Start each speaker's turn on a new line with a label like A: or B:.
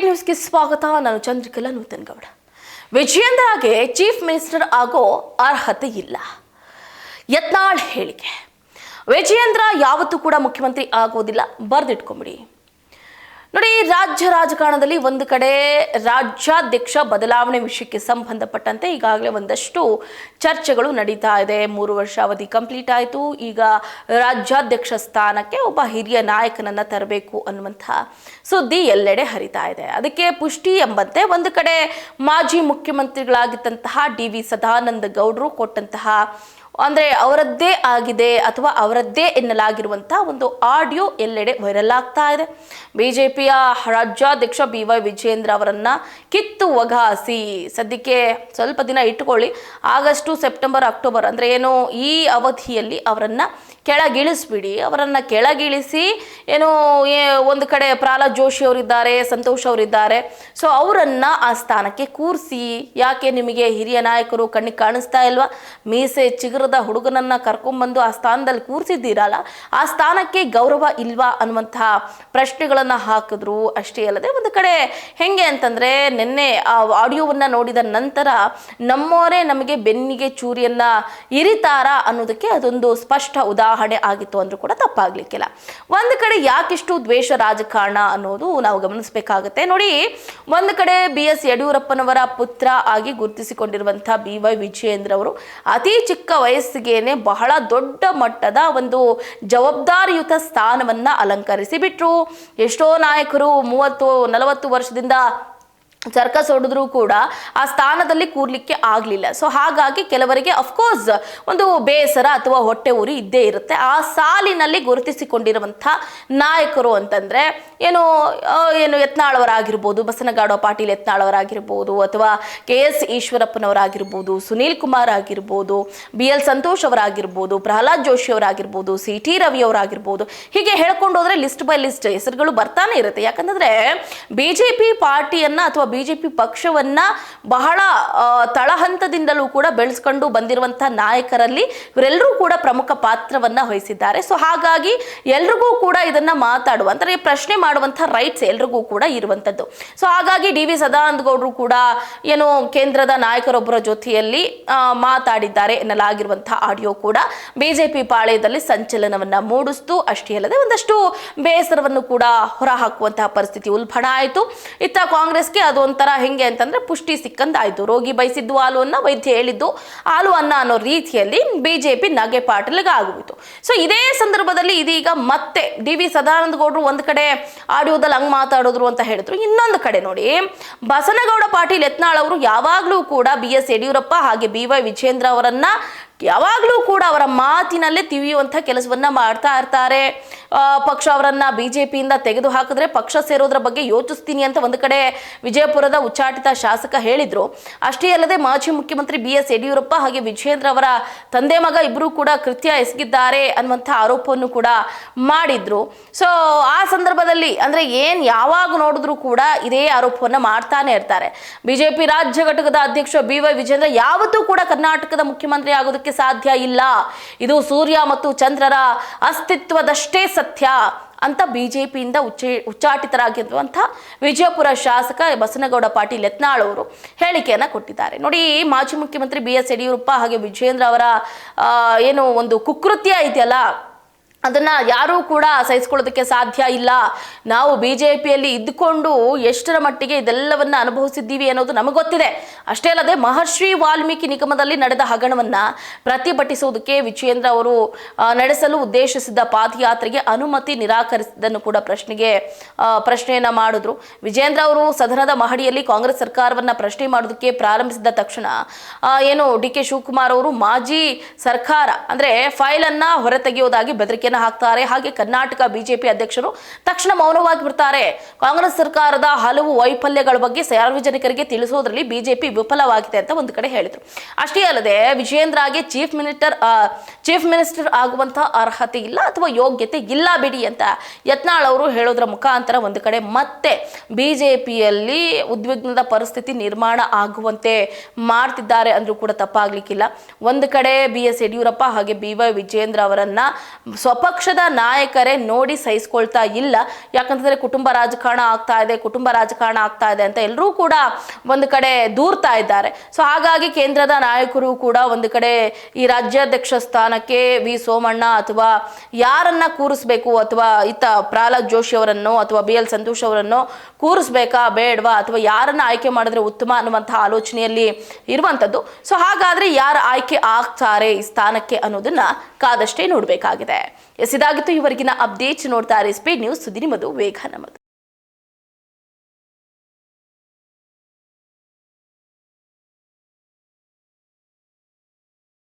A: Speed ನ್ಯೂಸ್ಗೆ ಸ್ವಾಗತ. ನಾನು ಚಂದ್ರಿಕಲಾ ನೂತನಗೌಡ. ವಿಜಯೇಂದ್ರಗೆ ಚೀಫ್ ಮಿನಿಸ್ಟರ್ ಆಗೋ ಅರ್ಹತೆ ಇಲ್ಲ, ಯತ್ನಾಳ್ ಹೇಳಿಕೆ. ವಿಜಯೇಂದ್ರ ಯಾವತ್ತೂ ಕೂಡ ಮುಖ್ಯಮಂತ್ರಿ ಆಗೋದಿಲ್ಲ, ಬರೆದಿಟ್ಕೊಂಬಿಡಿ. ನೋಡಿ, ರಾಜ್ಯ ರಾಜಕಾರಣದಲ್ಲಿ ಒಂದು ಕಡೆ ರಾಜ್ಯಾಧ್ಯಕ್ಷ ಬದಲಾವಣೆ ವಿಷಯಕ್ಕೆ ಸಂಬಂಧಪಟ್ಟಂತೆ ಈಗಾಗಲೇ ಒಂದಷ್ಟು ಚರ್ಚೆಗಳು ನಡೀತಾ ಇದೆ. 3 ವರ್ಷ ಅವಧಿ ಕಂಪ್ಲೀಟ್ ಆಯಿತು. ಈಗ ರಾಜ್ಯಾಧ್ಯಕ್ಷ ಸ್ಥಾನಕ್ಕೆ ಒಬ್ಬ ಹಿರಿಯ ನಾಯಕನನ್ನ ತರಬೇಕು ಅನ್ನುವಂಥ ಸುದ್ದಿ ಎಲ್ಲೆಡೆ ಹರಿತಾ ಇದೆ. ಅದಕ್ಕೆ ಪುಷ್ಟಿ ಎಂಬಂತೆ ಒಂದು ಕಡೆ ಮಾಜಿ ಮುಖ್ಯಮಂತ್ರಿಗಳಾಗಿದ್ದಂತಹ ಡಿ.ವಿ. ಸದಾನಂದ ಗೌಡರು ಕೊಟ್ಟಂತಹ ಅಂದರೆ ಅವರದ್ದೇ ಆಗಿದೆ ಅಥವಾ ಅವರದ್ದೇ ಎನ್ನಲಾಗಿರುವಂತಹ ಒಂದು ಆಡಿಯೋ ಎಲ್ಲೆಡೆ ವೈರಲ್ ಆಗ್ತಾ ಇದೆ. ಬಿಜೆಪಿಯ ರಾಜ್ಯಾಧ್ಯಕ್ಷ B.Y. ವಿಜಯೇಂದ್ರ ಅವರನ್ನ ಕಿತ್ತು ಒಗಾಸಿ ಸದ್ಯಕ್ಕೆ ಸ್ವಲ್ಪ ದಿನ ಇಟ್ಟುಕೊಳ್ಳಿ, ಆಗಸ್ಟು, ಸೆಪ್ಟೆಂಬರ್, ಅಕ್ಟೋಬರ್ ಅಂದರೆ ಏನು ಈ ಅವಧಿಯಲ್ಲಿ ಅವರನ್ನ ಕೆಳಗಿಳಿಸ್ಬಿಡಿ. ಅವರನ್ನು ಕೆಳಗಿಳಿಸಿ ಏನು ಒಂದು ಕಡೆ ಪ್ರಹ್ಲಾದ್ ಜೋಶಿ ಅವರಿದ್ದಾರೆ, ಸಂತೋಷ್ ಅವರಿದ್ದಾರೆ, ಸೊ ಅವರನ್ನು ಆ ಸ್ಥಾನಕ್ಕೆ ಕೂರಿಸಿ. ಯಾಕೆ ನಿಮಗೆ ಹಿರಿಯ ನಾಯಕರು ಕಣ್ಣಿಗೆ ಕಾಣಿಸ್ತಾ ಇಲ್ವಾ? ಮೀಸೆ ಚಿಗುರದ ಹುಡುಗನನ್ನು ಕರ್ಕೊಂಡ್ಬಂದು ಆ ಸ್ಥಾನದಲ್ಲಿ ಕೂರಿಸಿದ್ದೀರಲ್ಲ, ಆ ಸ್ಥಾನಕ್ಕೆ ಗೌರವ ಇಲ್ವಾ ಅನ್ನುವಂತಹ ಪ್ರಶ್ನೆಗಳನ್ನು ಹಾಕಿದ್ರು. ಅಷ್ಟೇ ಅಲ್ಲದೆ ಒಂದು ಕಡೆ ಹೆಂಗೆ ಅಂತಂದರೆ, ನಿನ್ನೆ ಆ ಆಡಿಯೋವನ್ನು ನೋಡಿದ ನಂತರ ನಮ್ಮವರೇ ನಮಗೆ ಬೆನ್ನಿಗೆ ಚೂರಿಯನ್ನು ಇರಿತಾರಾ ಅನ್ನೋದಕ್ಕೆ ಅದೊಂದು ಸ್ಪಷ್ಟ ಉದಾಹರಣೆ ಆಗಿತ್ತು ಅಂದ್ರೂ ಕೂಡ ತಪ್ಪಾಗ್ಲಿಕ್ಕಿಲ್ಲ. ಒಂದು ಕಡೆ ಯಾಕಿಷ್ಟು ದ್ವೇಷ ರಾಜಕಾರಣ ಅನ್ನೋದು ನಾವು ಗಮನಿಸಬೇಕಾಗುತ್ತೆ. ನೋಡಿ, ಒಂದು ಕಡೆ B.S. ಯಡಿಯೂರಪ್ಪನವರ ಪುತ್ರ ಆಗಿ ಗುರುತಿಸಿಕೊಂಡಿರುವಂತಹ B.Y. ವಿಜಯೇಂದ್ರ ಅವರು ಅತಿ ಚಿಕ್ಕ ವಯಸ್ಸಿಗೇನೆ ಬಹಳ ದೊಡ್ಡ ಮಟ್ಟದ ಒಂದು ಜವಾಬ್ದಾರಿಯುತ ಸ್ಥಾನವನ್ನ ಅಲಂಕರಿಸಿ ಬಿಟ್ರು. ಎಷ್ಟೋ ನಾಯಕರು 30-40 ವರ್ಷದಿಂದ ಸರ್ಕಸ್ ಹೊಡೆದ್ರೂ ಕೂಡ ಆ ಸ್ಥಾನದಲ್ಲಿ ಕೂರ್ಲಿಕ್ಕೆ ಆಗಲಿಲ್ಲ. ಸೊ ಹಾಗಾಗಿ ಕೆಲವರಿಗೆ ಅಫ್ಕೋರ್ಸ್ ಒಂದು ಬೇಸರ ಅಥವಾ ಹೊಟ್ಟೆ ಉರಿ ಇದ್ದೇ ಇರುತ್ತೆ. ಆ ಸಾಲಿನಲ್ಲಿ ಗುರುತಿಸಿಕೊಂಡಿರುವಂಥ ನಾಯಕರು ಅಂತಂದರೆ ಏನು ಯತ್ನಾಳ್ ಅವರಾಗಿರ್ಬೋದು, ಬಸನಗೌಡ ಪಾಟೀಲ್ ಯತ್ನಾಳ್ ಅವರಾಗಿರ್ಬೋದು, ಅಥವಾ KS ಈಶ್ವರಪ್ಪನವರಾಗಿರ್ಬೋದು, ಸುನೀಲ್ ಕುಮಾರ್ ಆಗಿರ್ಬೋದು, BL ಸಂತೋಷ್ ಅವರಾಗಿರ್ಬೋದು, ಪ್ರಹ್ಲಾದ್ ಜೋಶಿ ಅವರಾಗಿರ್ಬೋದು, CT ರವಿ ಅವರಾಗಿರ್ಬೋದು, ಹೀಗೆ ಹೇಳ್ಕೊಂಡು ಹೋದರೆ ಲಿಸ್ಟ್ ಬೈ ಲಿಸ್ಟ್ ಹೆಸರುಗಳು ಬರ್ತಾನೆ ಇರುತ್ತೆ. ಯಾಕಂತಂದರೆ BJP ಪಾರ್ಟಿಯನ್ನು ಅಥವಾ BJP ಪಕ್ಷವನ್ನ ಬಹಳ ತಳಹಂತದಿಂದಲೂ ಕೂಡ ಬೆಳೆಸ್ಕೊಂಡು ಬಂದಿರುವಂತಹ ನಾಯಕರಲ್ಲಿ ಇವರೆಲ್ಲರೂ ಕೂಡ ಪ್ರಮುಖ ಪಾತ್ರವನ್ನ ವಹಿಸಿದ್ದಾರೆ. ಸೊ ಹಾಗಾಗಿ ಎಲ್ರಿಗೂ ಕೂಡ ಇದನ್ನ ಮಾತಾಡುವ ಅಂದರೆ ಪ್ರಶ್ನೆ ಮಾಡುವಂತಹ ರೈಟ್ಸ್ ಎಲ್ರಿಗೂ ಕೂಡ ಇರುವಂತದ್ದು. ಸೊ ಹಾಗಾಗಿ ಡಿ.ವಿ. ಸದಾನಂದ ಗೌಡರು ಕೂಡ ಏನು ಕೇಂದ್ರದ ನಾಯಕರೊಬ್ಬರ ಜೊತೆಯಲ್ಲಿ ಮಾತಾಡಿದ್ದಾರೆ ಎನ್ನಲಾಗಿರುವಂತಹ ಆಡಿಯೋ ಕೂಡ ಬಿಜೆಪಿ ಪಾಳೆಯದಲ್ಲಿ ಸಂಚಲನವನ್ನ ಮೂಡಿಸ್ತು. ಅಷ್ಟೇ ಅಲ್ಲದೆ ಒಂದಷ್ಟು ಬೇಸರವನ್ನು ಕೂಡ ಹೊರಹಾಕುವಂತಹ ಪರಿಸ್ಥಿತಿ ಉಲ್ಬಣ ಆಯಿತು. ಇತ್ತ ಕಾಂಗ್ರೆಸ್ಗೆ ಅದು ಒಂಥರ ಹೆಂಗೆ ಅಂತಂದ್ರೆ ಪುಷ್ಟಿ ಸಿಕ್ಕಂದಾಯ್ತು. ರೋಗಿ ಬಯಸಿದ್ದು ಹಾಲು ಅನ್ನ, ವೈದ್ಯ ಹೇಳಿದ್ದು ಹಾಲು ಅನ್ನ ಅನ್ನೋ ರೀತಿಯಲ್ಲಿ ಬಿಜೆಪಿ ನಗೆ ಪಾಟಲಿಗೆ ಆಗೋಯಿತು. ಸೊ ಇದೇ ಸಂದರ್ಭದಲ್ಲಿ ಇದೀಗ ಮತ್ತೆ ಡಿ.ವಿ. ಸದಾನಂದ ಗೌಡರು ಒಂದು ಕಡೆ ಆಡಿಯೋದಲ್ಲಿ ಹಂಗೆ ಮಾತಾಡಿದ್ರು ಅಂತ ಹೇಳಿದ್ರು. ಇನ್ನೊಂದು ಕಡೆ ನೋಡಿ, ಬಸನಗೌಡ ಪಾಟೀಲ್ ಯತ್ನಾಳ್ ಅವರು ಯಾವಾಗಲೂ ಕೂಡ B.S. ಯಡಿಯೂರಪ್ಪ ಹಾಗೆ B.Y. ವಿಜಯೇಂದ್ರ ಅವರನ್ನ ಯಾವಾಗಲೂ ಕೂಡ ಅವರ ಮಾತಿನಲ್ಲೇ ತಿವಿಯುವಂಥ ಕೆಲಸವನ್ನ ಮಾಡ್ತಾ ಇರ್ತಾರೆ. ಪಕ್ಷ ಅವರನ್ನ ಬಿಜೆಪಿಯಿಂದ ತೆಗೆದು ಹಾಕಿದ್ರೆ ಪಕ್ಷ ಸೇರೋದ್ರ ಬಗ್ಗೆ ಯೋಚಿಸ್ತೀನಿ ಅಂತ ಒಂದು ಕಡೆ ವಿಜಯಪುರದ ಉಚ್ಚಾಟಿತ ಶಾಸಕ ಹೇಳಿದ್ರು. ಅಷ್ಟೇ ಅಲ್ಲದೆ ಮಾಜಿ ಮುಖ್ಯಮಂತ್ರಿ B.S. ಯಡಿಯೂರಪ್ಪ ಹಾಗೆ ವಿಜಯೇಂದ್ರ ಅವರ ತಂದೆ ಮಗ ಇಬ್ಬರು ಕೂಡ ಕೃತ್ಯ ಎಸಗಿದ್ದಾರೆ ಅನ್ನುವಂಥ ಆರೋಪವನ್ನು ಕೂಡ ಮಾಡಿದ್ರು. ಸೊ ಆ ಸಂದರ್ಭದಲ್ಲಿ ಅಂದ್ರೆ ಯಾವಾಗ ನೋಡಿದ್ರು ಕೂಡ ಇದೇ ಆರೋಪವನ್ನ ಮಾಡ್ತಾನೆ ಇರ್ತಾರೆ. ಬಿಜೆಪಿ ರಾಜ್ಯ ಘಟಕದ ಅಧ್ಯಕ್ಷ B.Y. ವಿಜಯೇಂದ್ರ ಯಾವತ್ತೂ ಕೂಡ ಕರ್ನಾಟಕದ ಮುಖ್ಯಮಂತ್ರಿ ಆಗೋದಕ್ಕೆ ಸಾಧ್ಯ ಇಲ್ಲ, ಇದು ಸೂರ್ಯ ಮತ್ತು ಚಂದ್ರರ ಅಸ್ತಿತ್ವದಷ್ಟೇ ಸತ್ಯ ಅಂತ ಬಿಜೆಪಿಯಿಂದ ಉಚ್ಚಾಟಿತರಾಗಿರುವಂತಹ ವಿಜಯಪುರ ಶಾಸಕ ಬಸನಗೌಡ ಪಾಟೀಲ್ ಯತ್ನಾಳ್ ಅವರು ಹೇಳಿಕೆಯನ್ನ ಕೊಟ್ಟಿದ್ದಾರೆ. ನೋಡಿ, ಮಾಜಿ ಮುಖ್ಯಮಂತ್ರಿ B.S. ಯಡಿಯೂರಪ್ಪ ಹಾಗೆ ವಿಜಯೇಂದ್ರ ಅವರ ಏನು ಒಂದು ಕುಕೃತ್ಯ ಇದೆಯಲ್ಲ, ಅದನ್ನ ಯಾರೂ ಕೂಡ ಸಹಿಸ್ಕೊಳ್ಳೋದಕ್ಕೆ ಸಾಧ್ಯ ಇಲ್ಲ. ನಾವು ಬಿಜೆಪಿಯಲ್ಲಿ ಇದ್ದುಕೊಂಡು ಎಷ್ಟರ ಮಟ್ಟಿಗೆ ಇದೆಲ್ಲವನ್ನ ಅನುಭವಿಸಿದ್ದೀವಿ ಅನ್ನೋದು ನಮಗೆ ಗೊತ್ತಿದೆ. ಅಷ್ಟೇ ಅಲ್ಲದೆ ಮಹರ್ಷಿ ವಾಲ್ಮೀಕಿ ನಿಗಮದಲ್ಲಿ ನಡೆದ ಹಗರಣವನ್ನ ಪ್ರತಿಭಟಿಸುವುದಕ್ಕೆ ವಿಜಯೇಂದ್ರ ಅವರು ನಡೆಸಲು ಉದ್ದೇಶಿಸಿದ್ದ ಪಾದಯಾತ್ರೆಗೆ ಅನುಮತಿ ನಿರಾಕರಿಸಿದ್ದನ್ನು ಕೂಡ ಪ್ರಶ್ನೆಯನ್ನ ಮಾಡಿದ್ರು. ವಿಜಯೇಂದ್ರ ಅವರು ಸದನದ ಮಹಡಿಯಲ್ಲಿ ಕಾಂಗ್ರೆಸ್ ಸರ್ಕಾರವನ್ನ ಪ್ರಶ್ನೆ ಮಾಡೋದಕ್ಕೆ ಪ್ರಾರಂಭಿಸಿದ ತಕ್ಷಣ ಏನು D.K. ಶಿವಕುಮಾರ್ ಅವರು ಮಾಜಿ ಸರ್ಕಾರ ಅಂದ್ರೆ ಫೈಲ್ ಅನ್ನ ಹೊರತೆಗೆಯುವುದಾಗಿ ಬೆದರಿಕೆ ಹಾಕ್ತಾರೆ. ಹಾಗೆ ಕರ್ನಾಟಕ ಬಿಜೆಪಿ ಅಧ್ಯಕ್ಷರು ತಕ್ಷಣ ಮೌನವಾಗಿ ಬಿಡ್ತಾರೆ. ಕಾಂಗ್ರೆಸ್ ಸರ್ಕಾರದ ಹಲವು ವೈಫಲ್ಯಗಳ ಬಗ್ಗೆ ಸಾರ್ವಜನಿಕರಿಗೆ ತಿಳಿಸೋದ್ರಲ್ಲಿ ಬಿಜೆಪಿ ವಿಫಲವಾಗಿದೆ ಅಂತ ಒಂದು ಕಡೆ ಹೇಳಿದ್ರು. ಅಷ್ಟೇ ಅಲ್ಲದೆ ವಿಜಯೇಂದ್ರಗೆ ಚೀಫ್ ಮಿನಿಸ್ಟರ್ ಆಗುವಂತಹ ಅರ್ಹತೆ ಇಲ್ಲ ಅಥವಾ ಯೋಗ್ಯತೆ ಇಲ್ಲ ಬಿಡಿ ಅಂತ ಯತ್ನಾಳ್ ಅವರು ಹೇಳೋದ್ರ ಮುಖಾಂತರ ಒಂದು ಕಡೆ ಮತ್ತೆ ಬಿಜೆಪಿಯಲ್ಲಿ ಉದ್ವಿಗ್ನದ ಪರಿಸ್ಥಿತಿ ನಿರ್ಮಾಣ ಆಗುವಂತೆ ಮಾಡ್ತಿದ್ದಾರೆ ಅಂದ್ರೂ ಕೂಡ ತಪ್ಪಾಗ್ಲಿಕ್ಕಿಲ್ಲ. ಒಂದು ಕಡೆ B.S. ಯಡಿಯೂರಪ್ಪ ಹಾಗೆ B.Y. ವಿಜಯೇಂದ್ರ ಅವರನ್ನ ಸ್ವಪಕ್ಷದ ನಾಯಕರೇ ನೋಡಿ ಸಹಿಸ್ಕೊಳ್ತಾ ಇಲ್ಲ. ಯಾಕಂತಂದ್ರೆ ಕುಟುಂಬ ರಾಜಕಾರಣ ಆಗ್ತಾ ಇದೆ ಅಂತ ಎಲ್ಲರೂ ಕೂಡ ಒಂದು ಕಡೆ ದೂರ್ತಾ ಇದ್ದಾರೆ. ಸೊ ಹಾಗಾಗಿ ಕೇಂದ್ರದ ನಾಯಕರು ಕೂಡ ಒಂದು ಕಡೆ ಈ ರಾಜ್ಯಾಧ್ಯಕ್ಷ ಸ್ಥಾನಕ್ಕೆ ವಿ ಸೋಮಣ್ಣ ಅಥವಾ ಯಾರನ್ನ ಕೂರಿಸ್ಬೇಕು, ಅಥವಾ ಇತ್ತ ಪ್ರಹ್ಲಾದ್ ಜೋಶಿ ಅವರನ್ನು ಅಥವಾ BL ಸಂತೋಷ್ ಅವರನ್ನು ಕೂರಿಸ್ಬೇಕಾ ಬೇಡವಾ, ಅಥವಾ ಯಾರನ್ನ ಆಯ್ಕೆ ಮಾಡಿದ್ರೆ ಉತ್ತಮ ಅನ್ನುವಂತಹ ಆಲೋಚನೆಯಲ್ಲಿ ಇರುವಂತದ್ದು. ಸೊ ಹಾಗಾದ್ರೆ ಯಾರು ಆಯ್ಕೆ ಆಗ್ತಾರೆ ಈ ಸ್ಥಾನಕ್ಕೆ ಅನ್ನೋದನ್ನ ಕಾದಷ್ಟೇ ನೋಡಬೇಕಾಗಿದೆ. ಇದಾಗಿತ್ತು ಇವರೆಗಿನ ಅಪ್ಡೇಟ್. ನೋಡ್ತಾ ಇರಿ ಸ್ಪೀಡ್ ನ್ಯೂಸ್, ಸುದ್ದಿ ನಿಮ್ಮದು, ವೇಗ ನಮ್ಮದು.